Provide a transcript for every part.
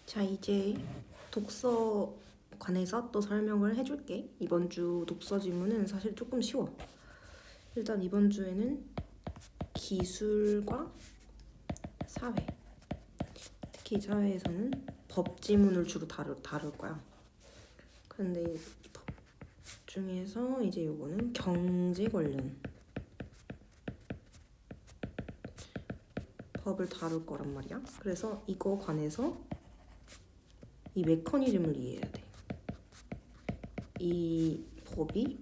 자, 이제 독서 관해서 또 설명을 해줄게. 이번 주 독서 지문은 사실 조금 쉬워. 일단 이번 주에는 기술과 사회, 특히 사회에서는 법 지문을 주로 다룰 거야. 근데 이 법 중에서 이제 요거는 경제 관련 법을 다룰 거란 말이야. 그래서 이거 관해서 이 메커니즘을 이해해야 돼. 이 법이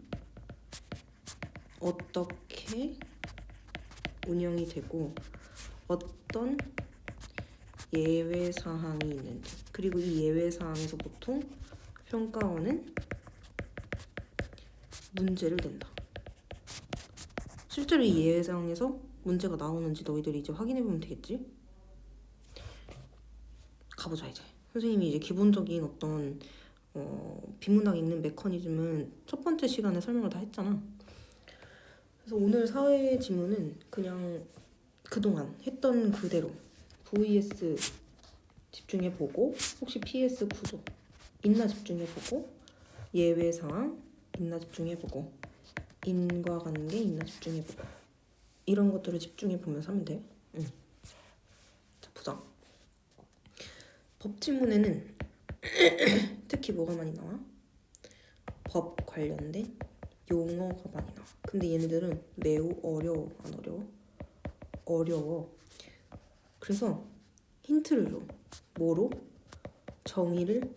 어떻게 운영이 되고 어떤 예외 사항이 있는지, 그리고 이 예외 사항에서 보통 평가원은 문제를 낸다. 실제로 이 예외 사항에서 문제가 나오는지 너희들이 이제 확인해 보면 되겠지? 가보자. 이제 선생님이 이제 기본적인 어떤 비문학에 있는 메커니즘은 첫 번째 시간에 설명을 다 했잖아. 그래서 오늘 사회 지문은 그냥 그동안 했던 그대로 VS 집중해보고, 혹시 PS 구조 있나 집중해보고, 예외사항 있나 집중해보고, 인과관계 있나 집중해보고, 이런 것들을 집중해보면서 하면 돼. 자, 보자. 법 지문에는 특히 뭐가 많이 나와? 법 관련된 용어가 많이 나와. 근데 얘네들은 매우 어려워. 안 어려워? 어려워. 그래서 힌트를 줘. 뭐로? 정의를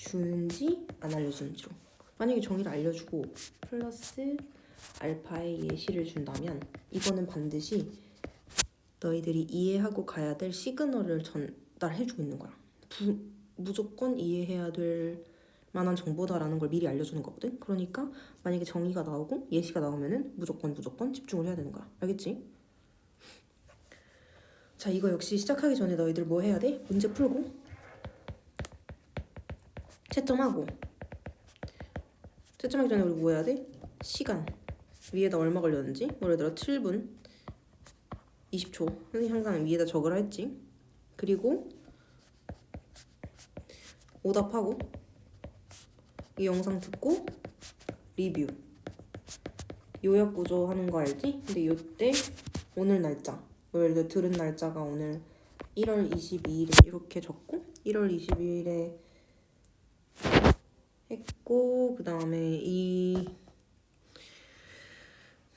알려주는지 안 알려주는지로. 만약에 정의를 알려주고 플러스 알파의 예시를 준다면 이거는 반드시 너희들이 이해하고 가야 될 시그널을 전달해주고 있는 거야. 무조건 이해해야 될 만한 정보다라는 걸 미리 알려주는 거거든. 그러니까 만약에 정의가 나오고 예시가 나오면은 무조건 집중을 해야 되는 거야. 알겠지? 자, 이거 역시 시작하기 전에 너희들 뭐 해야 돼? 문제 풀고 채점하고. 채점하기 전에 우리 뭐 해야 돼? 시간 위에다 얼마 걸렸는지, 예를 들어 7분 20초 선생님 항상 위에다 적으라 했지. 그리고 오답하고 이 영상 듣고 리뷰 요약 구조 하는 거 알지? 근데 요때 오늘 날짜, 예를 들어 들은 날짜가 오늘 1월 22일에 이렇게 적고 1월 22일에 했고, 그 다음에 이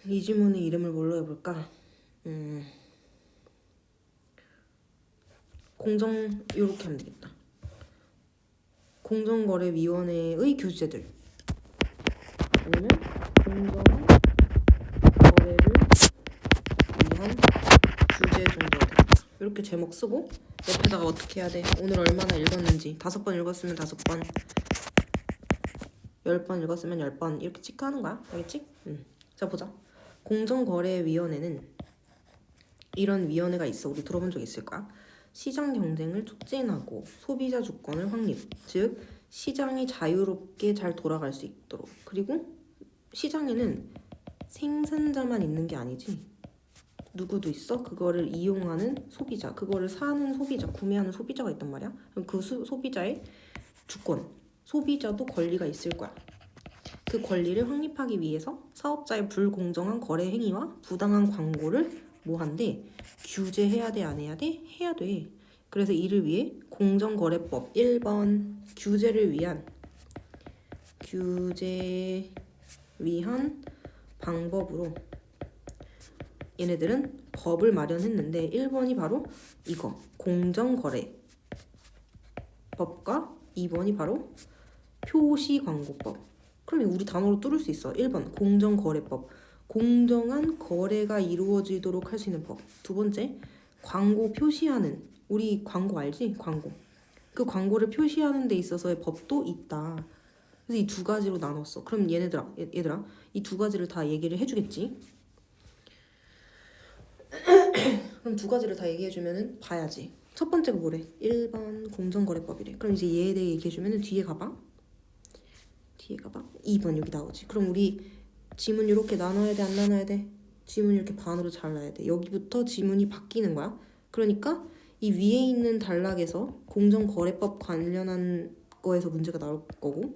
지문의 이름을 뭘로 해볼까? 요렇게 하면 되겠다. 공정거래위원회의 규제들. 아니면 공정거래를 위한 규제 정도가 되겠다. 이렇게 제목 쓰고 옆에다가 어떻게 해야 돼? 오늘 얼마나 읽었는지. 5번 읽었으면 5번, 10번 읽었으면 10번 이렇게 체크하는 거야. 알겠지? 자, 보자. 공정거래위원회는 이런 위원회가 있어. 우리 들어본 적 있을 거야. 시장 경쟁을 촉진하고 소비자 주권을 확립, 즉 시장이 자유롭게 잘 돌아갈 수 있도록. 그리고 시장에는 생산자만 있는 게 아니지, 누구도 있어. 그거를 이용하는 소비자, 그거를 사는 소비자, 구매하는 소비자가 있단 말이야. 그럼 그 소비자의 주권, 소비자도 권리가 있을 거야. 그 권리를 확립하기 위해서 사업자의 불공정한 거래 행위와 부당한 광고를 뭐 한대? 규제해야 돼, 안 해야 돼? 해야 돼. 그래서 이를 위해 공정거래법 1번 규제 위한 방법으로 얘네들은 법을 마련했는데 1번이 바로 이거 공정거래법과 2번이 바로 표시광고법. 그러면 우리 단어로 뚫을 수 있어. 1번 공정거래법, 공정한 거래가 이루어지도록 할 수 있는 법. 두 번째, 광고 표시하는, 우리 광고 알지? 광고. 그 광고를 표시하는 데 있어서의 법도 있다. 그래서 이 두 가지로 나눴어. 그럼 얘들아 이 두 가지를 다 얘기를 해주겠지? 그럼 두 가지를 다 얘기해주면은 봐야지. 첫 번째가 뭐래? 1번 공정거래법이래. 그럼 이제 얘에 대해 얘기해주면은 뒤에 가봐. 2번 여기 나오지. 그럼 우리 지문 이렇게 나눠야 돼, 안 나눠야 돼? 지문 이렇게 반으로 잘라야 돼. 여기부터 지문이 바뀌는 거야. 그러니까 이 위에 있는 단락에서 공정거래법 관련한 거에서 문제가 나올 거고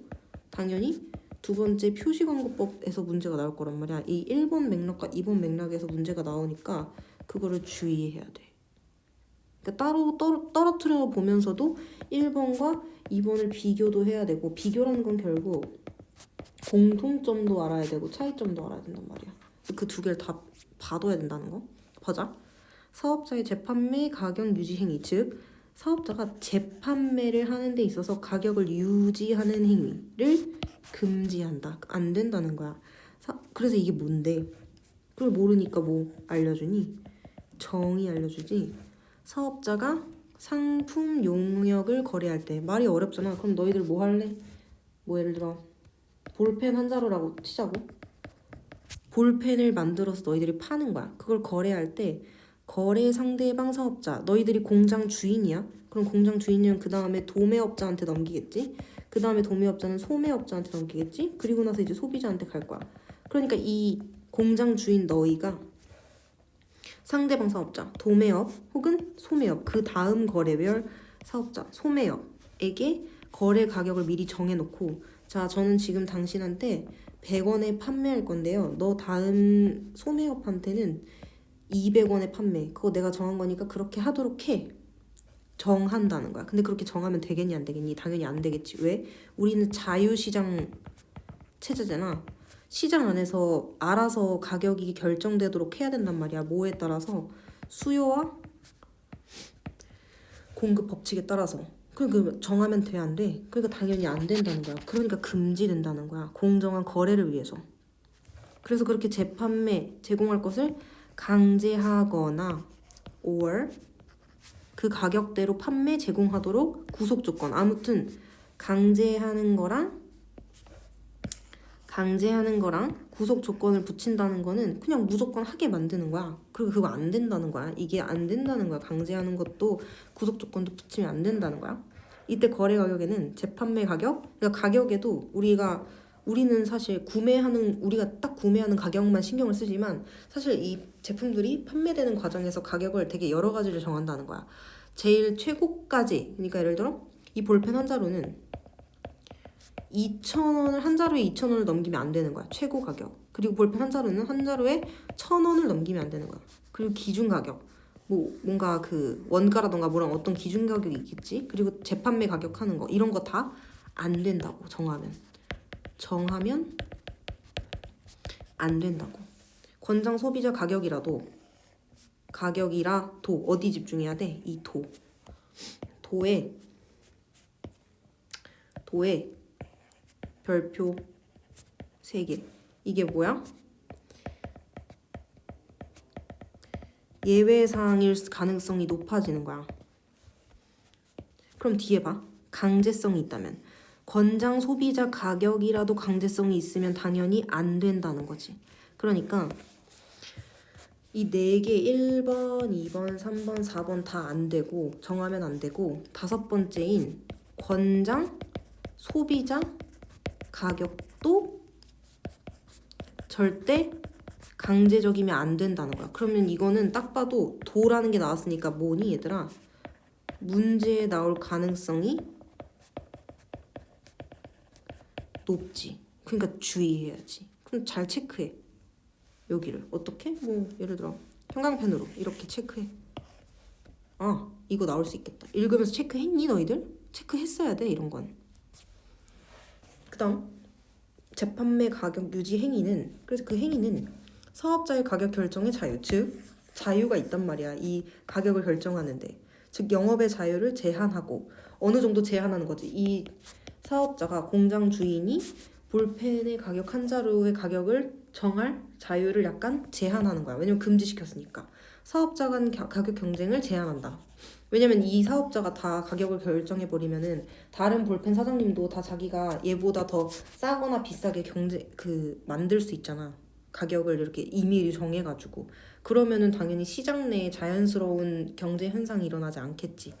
당연히 두 번째 표시광고법에서 문제가 나올 거란 말이야. 이 1번 맥락과 2번 맥락에서 문제가 나오니까 그거를 주의해야 돼. 그러니까 따로 떨어뜨려 보면서도 1번과 2번을 비교도 해야 되고 비교라는 건 결국 공통점도 알아야 되고 차이점도 알아야 된단 말이야. 그 두 개를 다 봐둬야 된다는 거. 보자. 사업자의 재판매 가격 유지 행위, 즉 사업자가 재판매를 하는 데 있어서 가격을 유지하는 행위를 금지한다. 안 된다는 거야. 그래서 이게 뭔데? 그걸 모르니까 뭐 알려주니? 정의 알려주지. 사업자가 상품 용역을 거래할 때 말이 어렵잖아. 그럼 너희들 뭐 할래? 뭐 예를 들어 볼펜 한 자루라고 치자고. 볼펜을 만들어서 너희들이 파는 거야. 그걸 거래할 때 거래 상대방 사업자, 너희들이 공장 주인이야. 그럼 공장 주인은 그 다음에 도매업자한테 넘기겠지. 그 다음에 도매업자는 소매업자한테 넘기겠지. 그리고 나서 이제 소비자한테 갈 거야. 그러니까 이 공장 주인 너희가 상대방 사업자, 도매업 혹은 소매업, 그 다음 거래별 사업자, 소매업에게 거래 가격을 미리 정해놓고, 자, 저는 지금 당신한테 100원에 판매할 건데요. 너 다음 소매업한테는 200원에 판매. 그거 내가 정한 거니까 그렇게 하도록 해. 정한다는 거야. 근데 그렇게 정하면 되겠니 안 되겠니? 당연히 안 되겠지. 왜? 우리는 자유시장 체제잖아. 시장 안에서 알아서 가격이 결정되도록 해야 된단 말이야. 뭐에 따라서? 수요와 공급 법칙에 따라서. 그러니까 정하면 돼, 안 돼? 그러니까 당연히 안 된다는 거야. 그러니까 금지된다는 거야. 공정한 거래를 위해서. 그래서 그렇게 재판매 제공할 것을 강제하거나 or 그 가격대로 판매 제공하도록 구속 조건. 아무튼 강제하는 거랑 구속 조건을 붙인다는 거는 그냥 무조건 하게 만드는 거야. 그리고 그거 안 된다는 거야. 이게 안 된다는 거야. 강제하는 것도 구속 조건도 붙이면 안 된다는 거야. 이때 거래 가격에는 재판매 가격, 그러니까 가격에도 우리는 사실 우리가 딱 구매하는 가격만 신경을 쓰지만 사실 이 제품들이 판매되는 과정에서 가격을 되게 여러 가지를 정한다는 거야. 제일 최고까지, 그러니까 예를 들어 이 볼펜 한 자루는 2,000원을 한 자루에 2,000원을 넘기면 안 되는 거야. 최고 가격. 그리고 볼펜 한 자루는 한 자루에 1,000원을 넘기면 안 되는 거야. 그리고 기준 가격. 뭔가 그 원가라던가 뭐랑 어떤 기준 가격이 있겠지. 그리고 재판매 가격 하는 거 이런 거 다 안 된다고 정하면 안 된다고. 권장 소비자 가격이라도 어디 집중해야 돼? 이 도에 별표 3개. 이게 뭐야? 예외사항일 가능성이 높아지는 거야. 그럼 뒤에 봐. 강제성이 있다면. 권장 소비자 가격이라도 강제성이 있으면 당연히 안 된다는 거지. 그러니까 이 4개 1번, 2번, 3번, 4번 다 안 되고 정하면 안 되고 다섯 번째인 권장 소비자 가격도 절대 강제적이면 안 된다는 거야. 그러면 이거는 딱 봐도 도라는 게 나왔으니까 뭐니 얘들아? 문제에 나올 가능성이 높지. 그러니까 주의해야지. 그럼 잘 체크해. 여기를 어떻게? 뭐 예를 들어 형광펜으로 이렇게 체크해. 아, 이거 나올 수 있겠다. 읽으면서 체크했니 너희들? 체크했어야 돼 이런 건. 그다음 재판매 가격 유지 행위는, 그래서 그 행위는 사업자의 가격 결정의 자유, 즉 자유가 있단 말이야. 이 가격을 결정하는데, 즉 영업의 자유를 제한하고, 어느 정도 제한하는 거지. 이 사업자가 공장 주인이 볼펜의 가격 한 자루의 가격을 정할 자유를 약간 제한하는 거야. 왜냐면 금지시켰으니까. 사업자 간 가격 경쟁을 제한한다. 왜냐면 이 사업자가 다 가격을 결정해버리면은 다른 볼펜 사장님도 다 자기가 얘보다 더 싸거나 비싸게 만들 수 있잖아. 가격을 이렇게 임의로 정해가지고. 그러면은 당연히 시장 내에 자연스러운 경제 현상이 일어나지 않겠지.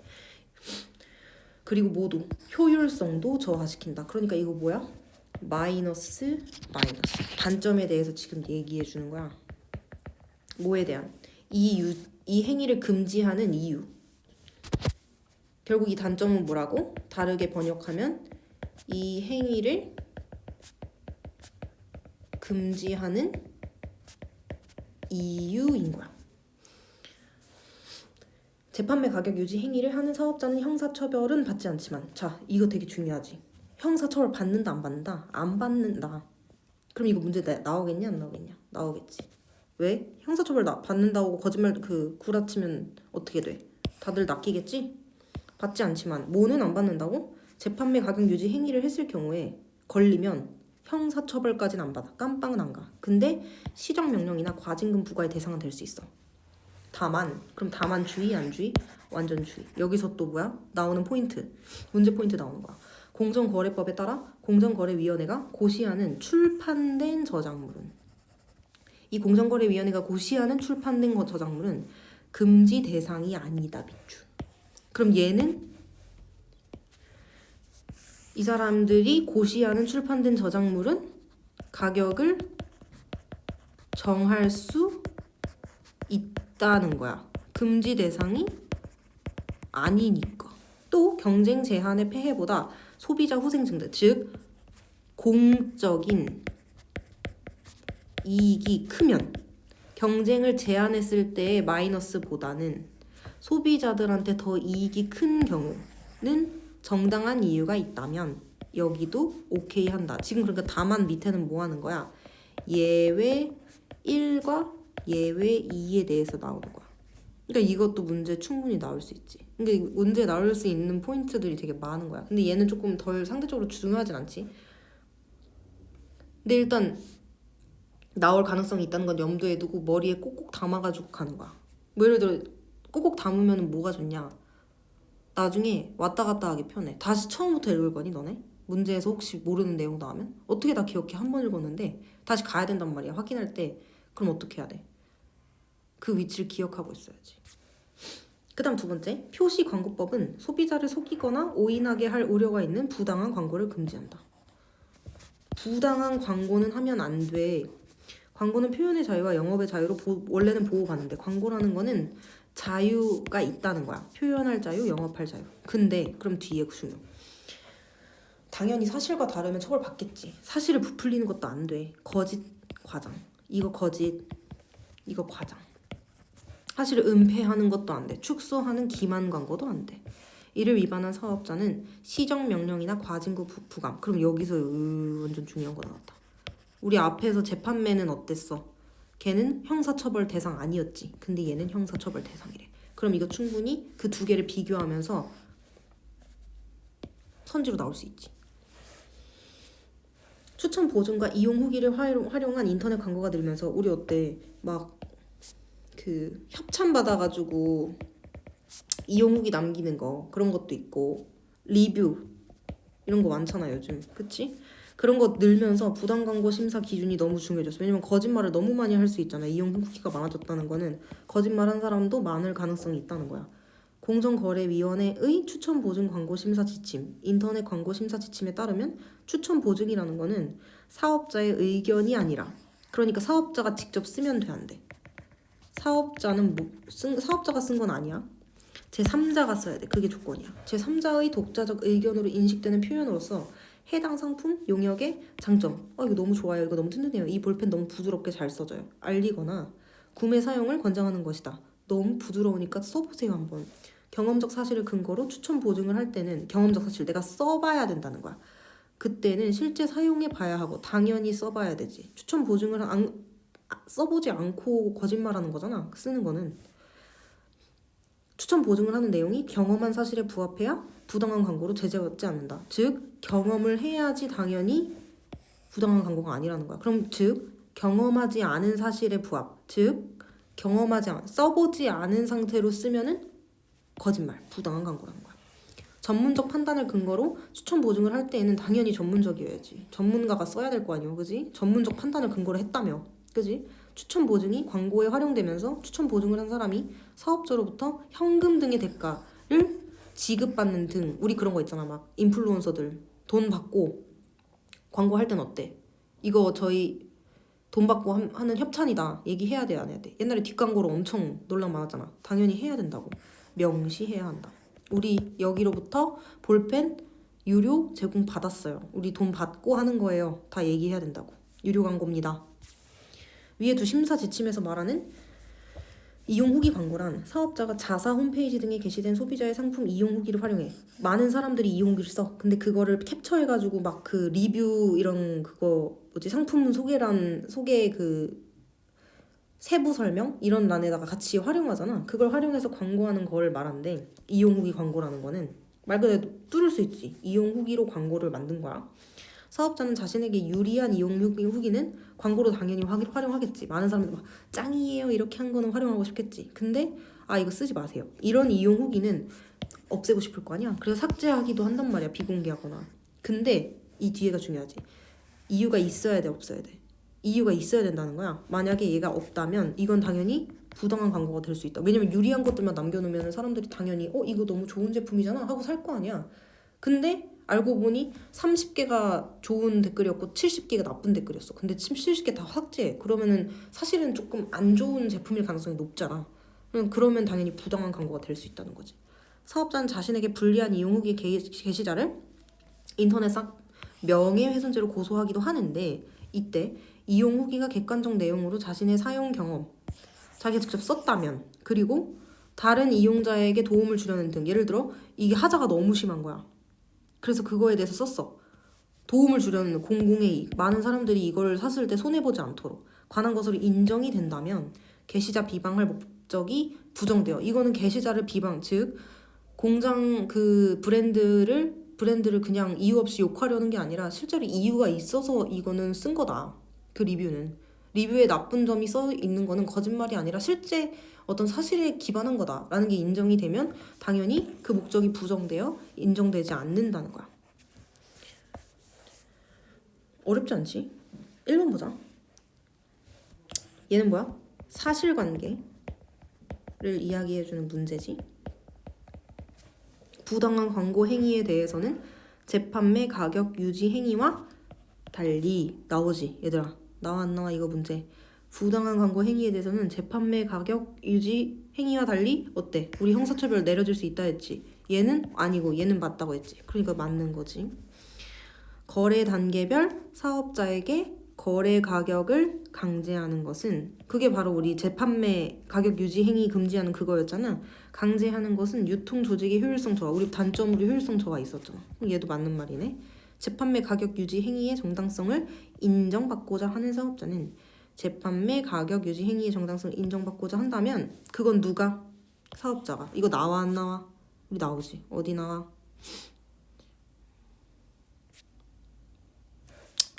그리고 모두 효율성도 저하시킨다. 그러니까 이거 뭐야? 마이너스 단점에 대해서 지금 얘기해 주는 거야. 뭐에 대한? 이 행위를 금지하는 이유. 결국 이 단점은 뭐라고? 다르게 번역하면 이 행위를 금지하는 이유인 거야. 재판매 가격 유지 행위를 하는 사업자는 형사처벌은 받지 않지만, 자, 이거 되게 중요하지. 형사처벌 받는다 안 받는다? 안 받는다. 그럼 이거 문제 나오겠냐 안 나오겠냐? 나오겠지. 왜? 형사처벌 받는다고 거짓말 구라치면 어떻게 돼? 다들 낚이겠지? 받지 않지만 뭐는 안 받는다고? 재판매 가격 유지 행위를 했을 경우에 걸리면 형사처벌까지는 안 받아. 깜빵은 안 가. 근데 시정명령이나 과징금 부과의 대상은 될 수 있어. 그럼 다만 주의 안 주의? 완전 주의. 여기서 또 뭐야? 나오는 포인트. 문제 포인트 나오는 거야. 공정거래법에 따라 공정거래위원회가 고시하는 출판된 저작물은, 이 공정거래위원회가 고시하는 출판된 저작물은 금지 대상이 아니다. 비추. 그럼 얘는 이 사람들이 고시하는 출판된 저작물은 가격을 정할 수 있다는 거야. 금지 대상이 아니니까. 또 경쟁 제한의 폐해보다 소비자 후생 증대, 즉 공적인 이익이 크면 경쟁을 제한했을 때의 마이너스보다는 소비자들한테 더 이익이 큰 경우는 정당한 이유가 있다면 여기도 오케이 한다. 지금 그러니까 다만 밑에는 뭐 하는 거야? 예외 1과 예외 2에 대해서 나오는 거야. 그러니까 이것도 문제 충분히 나올 수 있지. 그러니까 문제 나올 수 있는 포인트들이 되게 많은 거야. 근데 얘는 조금 덜 상대적으로 중요하진 않지. 근데 일단 나올 가능성이 있다는 건 염두에 두고 머리에 꼭꼭 담아가지고 가는 거야. 뭐 예를 들어 꼭꼭 담으면 뭐가 좋냐? 나중에 왔다 갔다 하기 편해. 다시 처음부터 읽을 거니 너네? 문제에서 혹시 모르는 내용 나오면? 어떻게 다 기억해? 한 번 읽었는데 다시 가야 된단 말이야. 확인할 때. 그럼 어떻게 해야 돼? 그 위치를 기억하고 있어야지. 그 다음 두 번째, 표시광고법은 소비자를 속이거나 오인하게 할 우려가 있는 부당한 광고를 금지한다. 부당한 광고는 하면 안 돼. 광고는 표현의 자유와 영업의 자유로 원래는 보호받는데, 광고라는 거는 자유가 있다는 거야. 표현할 자유, 영업할 자유. 근데 그럼 뒤에 중요. 당연히 사실과 다르면 처벌받겠지. 사실을 부풀리는 것도 안 돼. 거짓 과장. 이거 거짓, 이거 과장. 사실을 은폐하는 것도 안 돼. 축소하는 기만 광고도 안 돼. 이를 위반한 사업자는 시정명령이나 과징금 부감. 그럼 여기서 완전 중요한 거 나왔다. 우리 앞에서 재판매는 어땠어? 걔는 형사처벌 대상 아니었지. 근데 얘는 형사처벌 대상이래. 그럼 이거 충분히 그 두 개를 비교하면서 선지로 나올 수 있지. 추천 보증과 이용 후기를 활용한 인터넷 광고가 늘면서 우리 어때? 막 그 협찬 받아가지고 이용 후기 남기는 거 그런 것도 있고 리뷰 이런 거 많잖아 요즘. 그치? 그런 거 늘면서 부당 광고 심사 기준이 너무 중요해졌어. 왜냐면 거짓말을 너무 많이 할 수 있잖아. 이용 후기가 많아졌다는 거는 거짓말한 사람도 많을 가능성이 있다는 거야. 공정거래위원회의 추천 보증 광고 심사 지침, 인터넷 광고 심사 지침에 따르면 추천 보증이라는 거는 사업자의 의견이 아니라, 그러니까 사업자가 직접 쓰면 돼 안 돼. 사업자가 쓴 건 아니야. 제3자가 써야 돼. 그게 조건이야. 제3자의 독자적 의견으로 인식되는 표현으로서 해당 상품, 용역의 장점, 이거 너무 좋아요, 이거 너무 튼튼해요, 이 볼펜 너무 부드럽게 잘 써져요, 알리거나 구매 사용을 권장하는 것이다. 너무 부드러우니까 써보세요 한번. 경험적 사실을 근거로 추천 보증을 할 때는 경험적 사실 내가 써봐야 된다는 거야. 그때는 실제 사용해 봐야 하고 당연히 써봐야 되지. 추천 보증을 써보지 않고 거짓말하는 거잖아. 쓰는 거는. 추천 보증을 하는 내용이 경험한 사실에 부합해야 부당한 광고로 제재받지 않는다. 즉 경험을 해야지 당연히 부당한 광고가 아니라는 거야. 그럼 즉 경험하지 않은 사실에 부합, 즉 써보지 않은 상태로 쓰면은 거짓말, 부당한 광고라는 거야. 전문적 판단을 근거로 추천 보증을 할 때에는 당연히 전문적이어야지. 전문가가 써야 될 거 아니야, 그지? 전문적 판단을 근거로 했다며, 그지? 추천 보증이 광고에 활용되면서 추천 보증을 한 사람이 사업자로부터 현금 등의 대가를 지급받는 등, 우리 그런 거 있잖아, 막 인플루언서들 돈 받고 광고 할 땐 어때? 이거 저희 돈 받고 하는 협찬이다 얘기해야 돼 안 해야 돼? 옛날에 뒷광고로 엄청 논란 많았잖아. 당연히 해야 된다고. 명시해야 한다. 우리 여기로부터 볼펜 유료 제공 받았어요. 우리 돈 받고 하는 거예요. 다 얘기해야 된다고. 유료 광고입니다. 위에 두 심사 지침에서 말하는 이용 후기 광고란 사업자가 자사 홈페이지 등에 게시된 소비자의 상품 이용 후기를 활용해. 많은 사람들이 이용 후기를 써. 근데 그거를 캡처해가지고 막 그 리뷰 이런 그거 뭐지 상품 소개 그 세부 설명 이런 란에다가 같이 활용하잖아. 그걸 활용해서 광고하는 걸 말하는데 이용 후기 광고라는 거는 말 그대로 뚫을 수 있지. 이용 후기로 광고를 만든 거야. 사업자는 자신에게 유리한 이용 후기는 광고로 당연히 활용하겠지. 많은 사람들이 막 짱이에요 이렇게 한 거는 활용하고 싶겠지. 근데 이거 쓰지 마세요. 이런 이용 후기는 없애고 싶을 거 아니야. 그래서 삭제하기도 한단 말이야. 비공개하거나. 근데 이 뒤에가 중요하지. 이유가 있어야 돼 없어야 돼. 이유가 있어야 된다는 거야. 만약에 얘가 없다면 이건 당연히 부당한 광고가 될 수 있다. 왜냐면 유리한 것들만 남겨놓으면 사람들이 당연히 이거 너무 좋은 제품이잖아 하고 살 거 아니야. 근데 알고 보니 30개가 좋은 댓글이었고 70개가 나쁜 댓글이었어. 근데 70개 다 삭제해. 그러면은 사실은 조금 안 좋은 제품일 가능성이 높잖아. 그러면 당연히 부당한 광고가 될 수 있다는 거지. 사업자는 자신에게 불리한 이용 후기 게시자를 인터넷상 명예훼손죄로 고소하기도 하는데 이때 이용 후기가 객관적 내용으로 자신의 사용 경험, 자기가 직접 썼다면 그리고 다른 이용자에게 도움을 주려는 등 예를 들어 이게 하자가 너무 심한 거야. 그래서 그거에 대해서 썼어. 도움을 주려는 공공의 이익, 많은 사람들이 이걸 샀을 때 손해보지 않도록 관한 것으로 인정이 된다면 게시자 비방할 목적이 부정돼요. 이거는 게시자를 비방, 즉 공장 그 브랜드를 그냥 이유 없이 욕하려는 게 아니라 실제로 이유가 있어서 이거는 쓴 거다. 그 리뷰는. 리뷰에 나쁜 점이 써 있는 거는 거짓말이 아니라 실제 어떤 사실에 기반한 거다라는 게 인정이 되면 당연히 그 목적이 부정되어 인정되지 않는다는 거야. 어렵지 않지? 1번 보자. 얘는 뭐야? 사실관계를 이야기해주는 문제지. 부당한 광고 행위에 대해서는 재판매 가격 유지 행위와 달리 나오지. 얘들아 나와 안 나와 이거 문제. 부당한 광고 행위에 대해서는 재판매 가격 유지 행위와 달리 어때? 우리 형사처벌 내려줄 수 있다 했지. 얘는 아니고 얘는 맞다고 했지. 그러니까 맞는 거지. 거래 단계별 사업자에게 거래 가격을 강제하는 것은 그게 바로 우리 재판매 가격 유지 행위 금지하는 그거였잖아. 강제하는 것은 유통 조직의 효율성 저하. 우리 단점으로 효율성 저하 있었잖아. 그럼 얘도 맞는 말이네. 재판매 가격 유지 행위의 정당성을 인정받고자 하는 사업자는 재판매 가격 유지 행위의 정당성을 인정받고자 한다면 그건 누가? 사업자가. 이거 나와 안 나와? 우리 나오지. 어디 나와?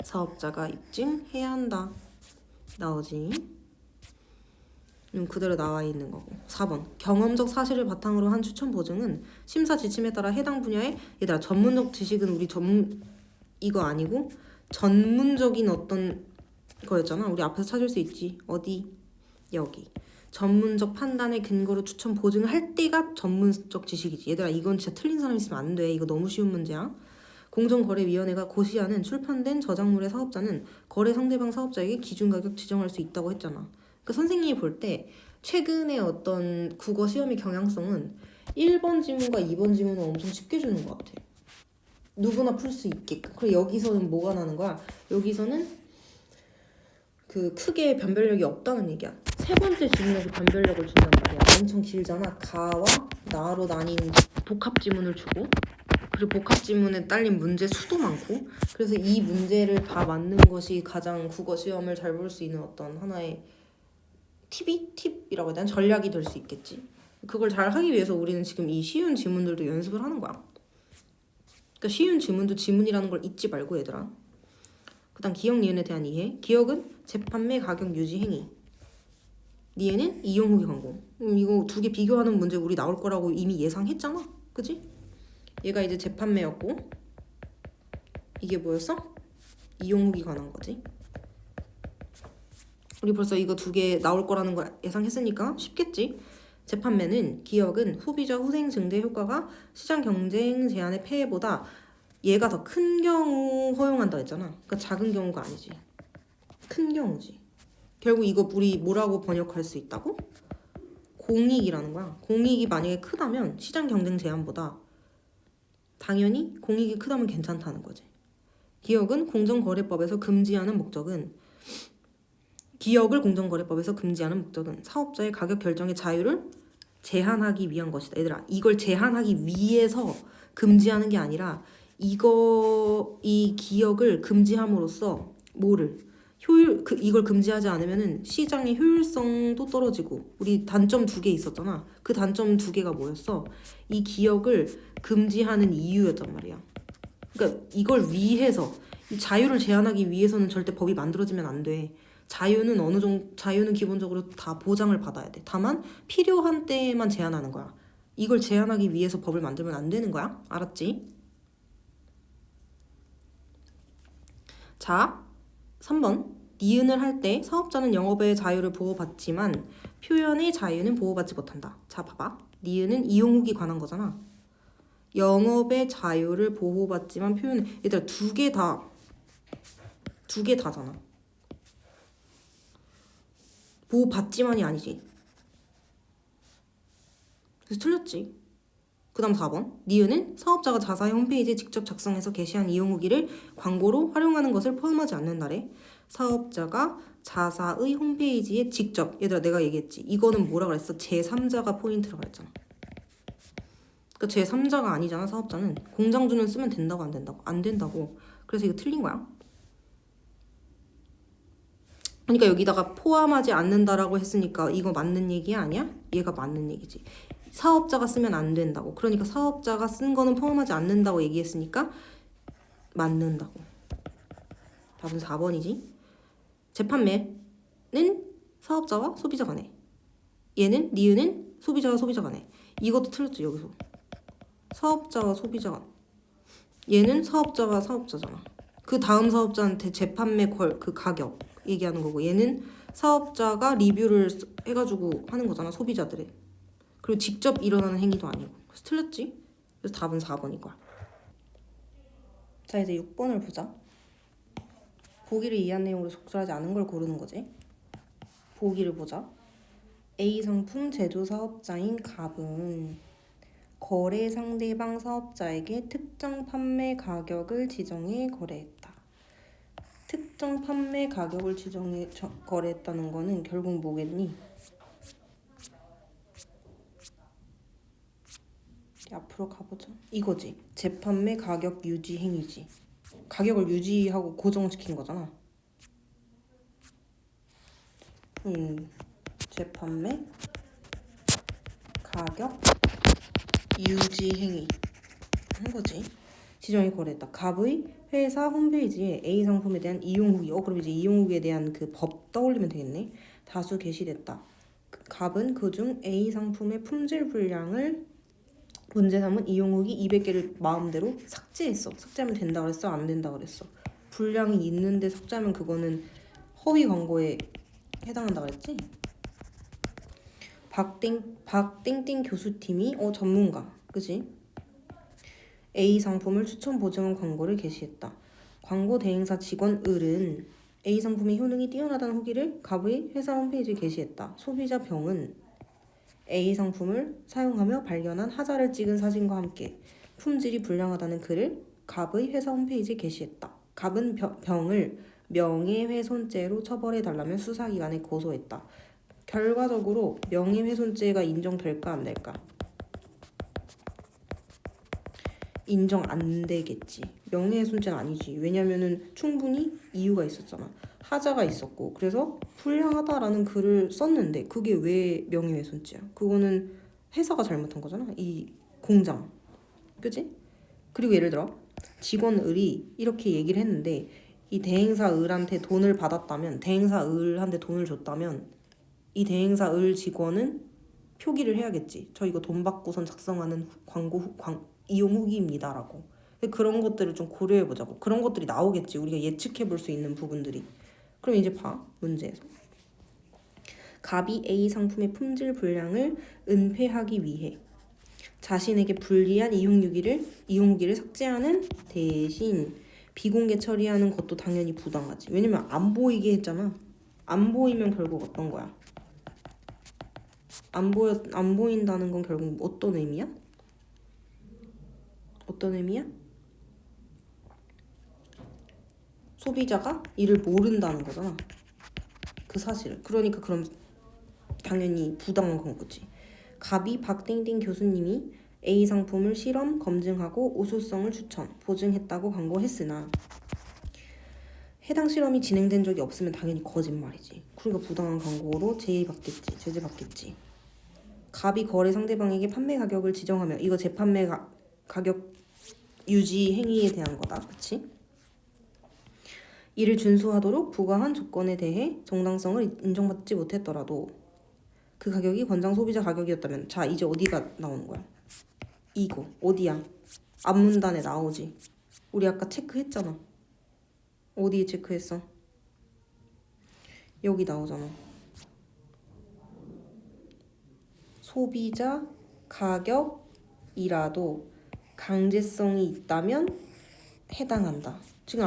사업자가 입증해야 한다. 나오지. 그대로 나와 있는 거고. 4번. 경험적 사실을 바탕으로 한 추천 보증은 심사 지침에 따라 해당 분야의 얘들아 전문적 지식은 우리 이거 아니고 전문적인 어떤 거였잖아. 우리 앞에서 찾을 수 있지. 어디? 여기. 전문적 판단의 근거로 추천 보증을 할 때가 전문적 지식이지. 얘들아 이건 진짜 틀린 사람 있으면 안 돼. 이거 너무 쉬운 문제야. 공정거래위원회가 고시하는 출판된 저작물의 사업자는 거래 상대방 사업자에게 기준가격 지정할 수 있다고 했잖아. 그러니까 선생님이 볼 때 최근에 어떤 국어 시험의 경향성은 1번 지문과 2번 지문은 엄청 쉽게 주는 것 같아. 누구나 풀 수 있게끔. 그리고 여기서는 뭐가 나는 거야? 여기서는 그 크게 변별력이 없다는 얘기야. 세 번째 지문에서 변별력을 준단 말이야. 엄청 길잖아. 가와 나로 나뉜 복합 지문을 주고 그리고 복합 지문에 딸린 문제 수도 많고 그래서 이 문제를 다 맞는 것이 가장 국어 시험을 잘 볼 수 있는 어떤 하나의 팁이라고 해야 되나? 전략이 될 수 있겠지. 그걸 잘 하기 위해서 우리는 지금 이 쉬운 지문들도 연습을 하는 거야. 그러니까 쉬운 지문도 지문이라는 걸 잊지 말고 얘들아. 그 다음 기억 니은에 대한 이해. 기억은 재판매 가격 유지 행위. 니은은 이용 후기 광고. 이거 두 개 비교하는 문제 우리 나올 거라고 이미 예상했잖아. 그치? 얘가 이제 재판매였고 이게 뭐였어? 이용 후기 관한 거지. 우리 벌써 이거 두 개 나올 거라는 걸 예상했으니까 쉽겠지. 재판매는 기억은 소비자 후생 증대 효과가 시장 경쟁 제한의 폐해보다 얘가 더 큰 경우 허용한다 했잖아. 그러니까 작은 경우가 아니지. 큰 경우지. 결국 이거 우리 뭐라고 번역할 수 있다고? 공익이라는 거야. 공익이 만약에 크다면 시장 경쟁 제한보다 당연히 공익이 크다면 괜찮다는 거지. 기억은 공정거래법에서 금지하는 목적은 기억을 공정거래법에서 금지하는 목적은 사업자의 가격 결정의 자유를 제한하기 위한 것이다. 얘들아, 이걸 제한하기 위해서 금지하는 게 아니라 이 기억을 금지함으로써 뭐를 이걸 금지하지 않으면은 시장의 효율성도 떨어지고 우리 단점 2개 있었잖아. 그 단점 2개가 뭐였어? 이 기억을 금지하는 이유였단 말이야. 그러니까 이걸 위해서 이 자유를 제한하기 위해서는 절대 법이 만들어지면 안 돼. 자유는 기본적으로 다 보장을 받아야 돼. 다만 필요한 때에만 제한하는 거야. 이걸 제한하기 위해서 법을 만들면 안 되는 거야. 알았지? 자, 3번. 니은을 할 때 사업자는 영업의 자유를 보호받지만 표현의 자유는 보호받지 못한다. 자, 봐봐. 니은은 이용 후기 관한 거잖아. 영업의 자유를 보호받지만 얘들아, 두 개 다잖아. 보호받지만이 아니지. 그래서 틀렸지. 그 다음 4번. 니은은 사업자가 자사의 홈페이지에 직접 작성해서 게시한 이용 후기를 광고로 활용하는 것을 포함하지 않는다래. 사업자가 자사의 홈페이지에 직접, 얘들아 내가 얘기했지. 이거는 뭐라 그랬어? 제3자가 포인트라고 그랬잖아. 그러니까 제3자가 아니잖아. 사업자는. 공장주는 쓰면 된다고 안 된다고? 안 된다고. 그래서 이거 틀린 거야. 그러니까 여기다가 포함하지 않는다라고 했으니까 이거 맞는 얘기 아니야? 얘가 맞는 얘기지. 사업자가 쓰면 안 된다고. 그러니까 사업자가 쓴 거는 포함하지 않는다고 얘기했으니까 맞는다고. 답은 4번이지. 재판매는 사업자와 소비자 간에. 얘는 니은은 소비자와 소비자 간에. 이것도 틀렸죠. 여기서. 사업자와 소비자 간. 얘는 사업자와 사업자잖아. 그 다음 사업자한테 재판매 그 가격 얘기하는 거고, 얘는 사업자가 리뷰를 해가지고 하는 거잖아. 소비자들의. 그리고 직접 일어나는 행위도 아니고. 그래서 틀렸지? 그래서 답은 4번일 거야. 자, 이제 6번을 보자. 보기를 이해한 내용으로 적절하지 않은 걸 고르는 거지. 보기를 보자. A 상품 제조 사업자인 갑은 거래 상대방 사업자에게 특정 판매 가격을 지정해 거래했다. 특정 판매 가격을 지정해 거래했다는 거는 결국 뭐겠니? 앞으로 가보자. 이거지. 재판매 가격 유지 행위지. 가격을 유지하고 고정시킨 거잖아. 재판매 가격 유지 행위 한 거지. 지정이 거래했다. 갑의 회사 홈페이지에 A 상품에 대한 이용 후기. 그럼 이제 이용 후기에 대한 그 법 떠올리면 되겠네. 다수 게시됐다. 갑은 그중 A 상품의 품질 불량을 문제 삼은 이용 후기 200개를 마음대로 삭제했어. 삭제하면 된다 그랬어? 안 된다 그랬어? 불량이 있는데 삭제하면 그거는 허위 광고에 해당한다 그랬지? 박땡땡 교수팀이 전문가. 그치? A 상품을 추천 보증한 광고를 게시했다. 광고 대행사 직원 을은 A 상품의 효능이 뛰어나다는 후기를 갑의 회사 홈페이지에 게시했다. 소비자 병은 A 상품을 사용하며 발견한 하자를 찍은 사진과 함께 품질이 불량하다는 글을 갑의 회사 홈페이지에 게시했다. 갑은 병을 명예훼손죄로 처벌해달라며 수사기관에 고소했다. 결과적으로 명예훼손죄가 인정될까 안 될까? 인정 안 되겠지. 명예훼손죄는 아니지. 왜냐면은 충분히 이유가 있었잖아. 하자가 있었고 그래서 불량하다라는 글을 썼는데 그게 왜 명예훼손죄야? 그거는 회사가 잘못한 거잖아. 이 공장. 그치? 그리고 예를 들어 직원 을이 이렇게 얘기를 했는데 이 대행사 을한테 돈을 받았다면, 대행사 을한테 돈을 줬다면 이 대행사 을 직원은 표기를 해야겠지. 저 이거 돈 받고선 작성하는 이용 후기입니다 라고. 그런 것들을 좀 고려해보자고. 그런 것들이 나오겠지. 우리가 예측해볼 수 있는 부분들이. 그럼 이제 봐. 문제에서 갑이 A 상품의 품질 불량을 은폐하기 위해 자신에게 불리한 이용 후기를 삭제하는 대신 비공개 처리하는 것도 당연히 부당하지. 왜냐면 안 보이게 했잖아. 안 보이면 결국 어떤 거야? 안 보인다는 건 결국 어떤 의미야? 어떤 의미야? 소비자가 이를 모른다는 거잖아. 그 사실을. 그러니까 그럼 당연히 부당한 광고지. 갑이 박땡땡 교수님이 A 상품을 실험, 검증하고 우수성을 추천, 보증했다고 광고했으나 해당 실험이 진행된 적이 없으면 당연히 거짓말이지. 그러니까 부당한 광고로 제재받겠지. 갑이 거래 상대방에게 판매 가격을 지정하며 이거 재판매 가격 유지 행위에 대한 거다. 그치? 이를 준수하도록 부과한 조건에 대해 정당성을 인정받지 못했더라도 그 가격이 권장 소비자 가격이었다면 자 이제 어디가 나오는 거야? 이거 어디야? 앞문단에 나오지. 우리 아까 체크했잖아. 어디에 체크했어? 여기 나오잖아. 소비자 가격이라도 강제성이 있다면 해당한다. 지금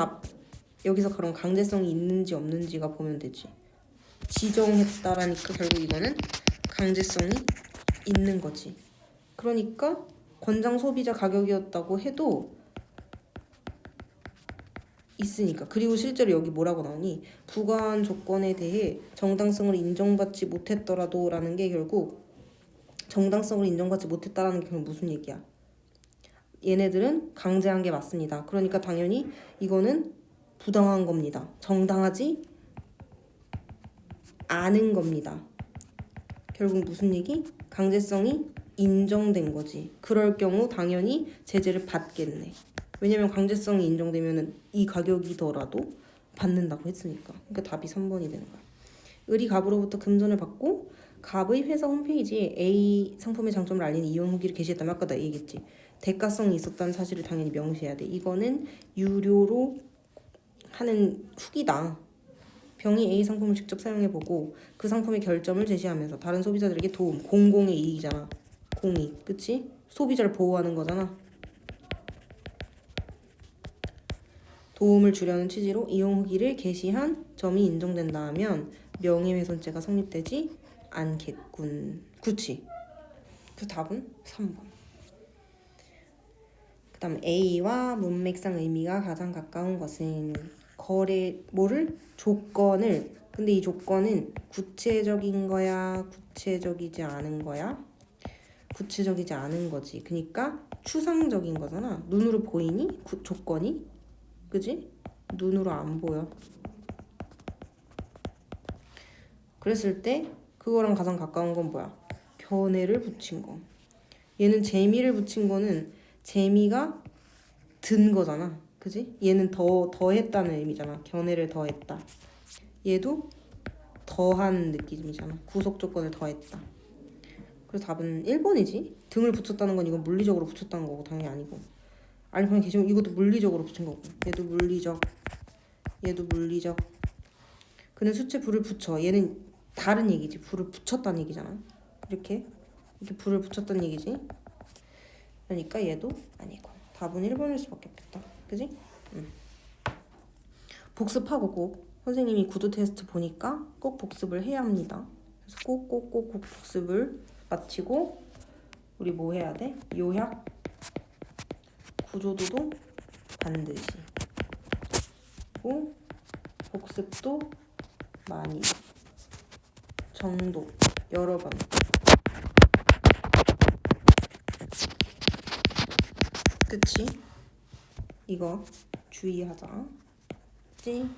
여기서 그런 강제성이 있는지 없는지가 보면 되지. 지정했다라니까 결국 이거는 강제성이 있는 거지. 그러니까 권장 소비자 가격이었다고 해도 있으니까. 그리고 실제로 여기 뭐라고 나오니? 부과한 조건에 대해 정당성을 인정받지 못했더라도 라는 게 결국 정당성을 인정받지 못했다라는 게 결국 무슨 얘기야? 얘네들은 강제한 게 맞습니다. 그러니까 당연히 이거는 부당한 겁니다. 정당하지 않은 겁니다. 결국 무슨 얘기? 강제성이 인정된 거지. 그럴 경우 당연히 제재를 받겠네. 왜냐면 강제성이 인정되면 이 가격이더라도 받는다고 했으니까. 그러니까 답이 3번이 되는 거야. 을이 갑으로부터 금전을 받고 갑의 회사 홈페이지에 A 상품의 장점을 알리는 이용 후기를 게시했다면 아까 나 얘기했지. 대가성이 있었다는 사실을 당연히 명시해야 돼. 이거는 유료로 하는 후기다. 병이 A 상품을 직접 사용해보고 그 상품의 결점을 제시하면서 다른 소비자들에게 도움, 공공의 이익이잖아. 공익, 그치? 소비자를 보호하는 거잖아. 도움을 주려는 취지로 이용 후기를 게시한 점이 인정된다 하면 명예훼손죄가 성립되지 않겠군. 그치? 그 답은 3번. 그 다음 A와 문맥상 의미가 가장 가까운 것은 조건을. 근데 이 조건은 구체적인 거야? 구체적이지 않은 거야? 구체적이지 않은 거지. 그러니까 추상적인 거잖아. 눈으로 보이니? 조건이? 그지? 눈으로 안 보여. 그랬을 때 그거랑 가장 가까운 건 뭐야? 견해를 붙인 거. 얘는 재미를 붙인 거는 재미가 든 거잖아. 그지? 얘는 더했다는 의미잖아. 견해를 더했다. 얘도 더한 느낌이잖아. 구속 조건을 더했다. 그래서 답은 1번이지. 등을 붙였다는 건 이건 물리적으로 붙였다는 거고 당연히 아니고. 아니 그냥 계시면 이것도 물리적으로 붙인 거고. 얘도 물리적. 얘도 물리적. 그는 수채 불을 붙여. 얘는 다른 얘기지. 불을 붙였다는 얘기잖아. 이렇게 불을 붙였다는 얘기지. 그러니까 얘도 아니고. 답은 1번일 수밖에 없겠다. 그지? 복습하고 꼭 선생님이 구두 테스트 보니까 꼭 복습을 해야 합니다. 그래서 꼭 복습을 마치고 우리 뭐 해야 돼? 요약, 구조도도 반드시. 그리고 복습도 많이. 정도 여러 번. 그치? 이거 주의하자. 그치?